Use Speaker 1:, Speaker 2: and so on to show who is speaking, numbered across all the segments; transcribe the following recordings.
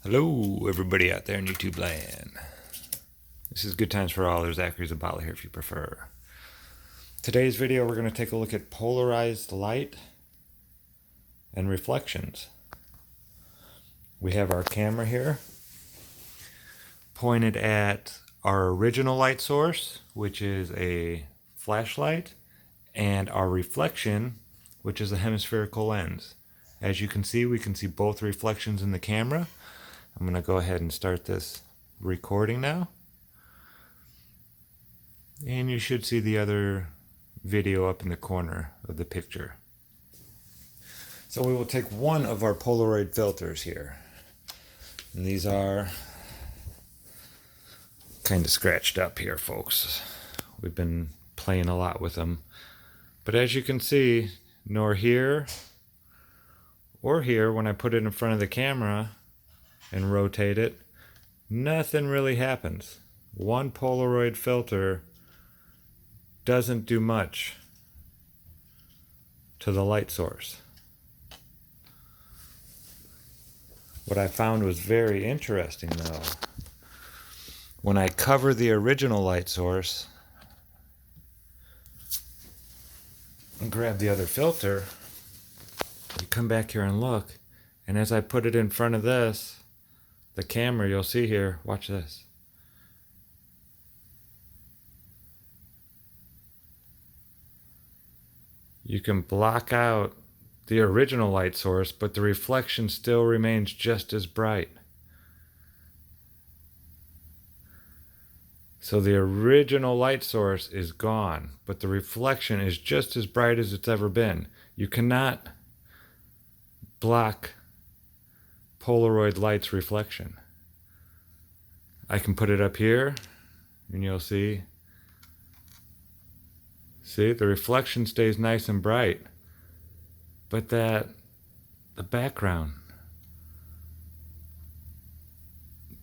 Speaker 1: Hello, everybody out there in YouTube land. This is Good Times for All. There's Zachary Zabala here if you prefer. Today's video, we're going to take a look at polarized light and reflections. We have our camera here pointed at our original light source, which is a flashlight, and our reflection, which is a hemispherical lens. As you can see, we can see both reflections in the camera. I'm going to go ahead and start this recording now. And you should see the other video up in the corner of the picture. So we will take one of our Polaroid filters here. And these are kind of scratched up here, folks. We've been playing a lot with them. But as you can see, nor here or here, when I put it in front of the camera and rotate it, nothing really happens. One Polaroid filter doesn't do much to the light source. What I found was very interesting though, when I cover the original light source and grab the other filter, you come back here and look, and as I put it in front of this, the camera, you'll see here, watch this. You can block out the original light source, but the reflection still remains just as bright. So the original light source is gone, but the reflection is just as bright as it's ever been. You cannot block Polaroid light's reflection. I can put it up here and you'll see the reflection stays nice and bright, but the background,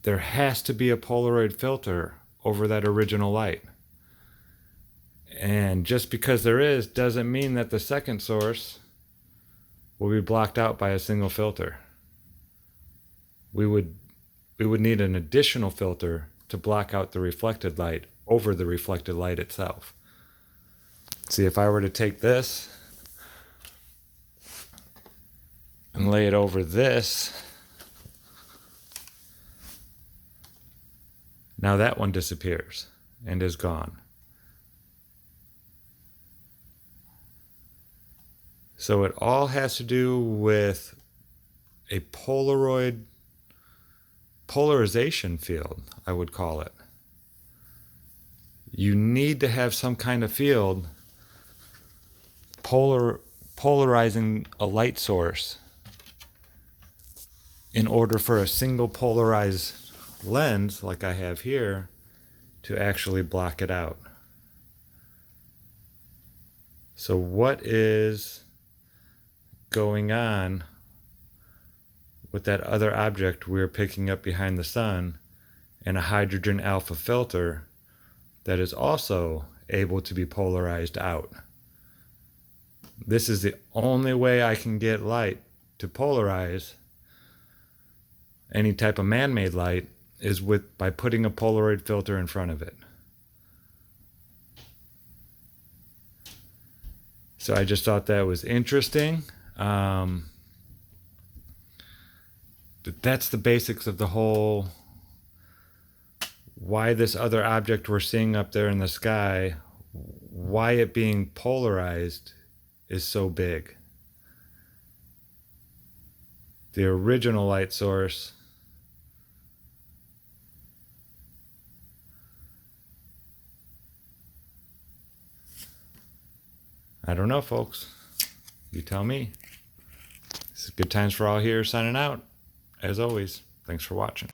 Speaker 1: there has to be a Polaroid filter over that original light. And just because there is doesn't mean that the second source will be blocked out by a single filter. We would need an additional filter to block out the reflected light over the reflected light itself. See, if I were to take this and lay it over this, now that one disappears and is gone. So it all has to do with a polarization field, I would call it. You need to have some kind of field polarizing a light source in order for a single polarized lens, like I have here, to actually block it out. So what is going on with that other object we're picking up behind the sun and a hydrogen alpha filter that is also able to be polarized out? This is the only way I can get light to polarize any type of man-made light, is by putting a Polaroid filter in front of it. So I just thought that was interesting. But that's the basics of the whole, why this other object we're seeing up there in the sky, why it being polarized is so big. The original light source I don't know, folks. You tell me. This is Good Times for All here, signing out. As always, thanks for watching.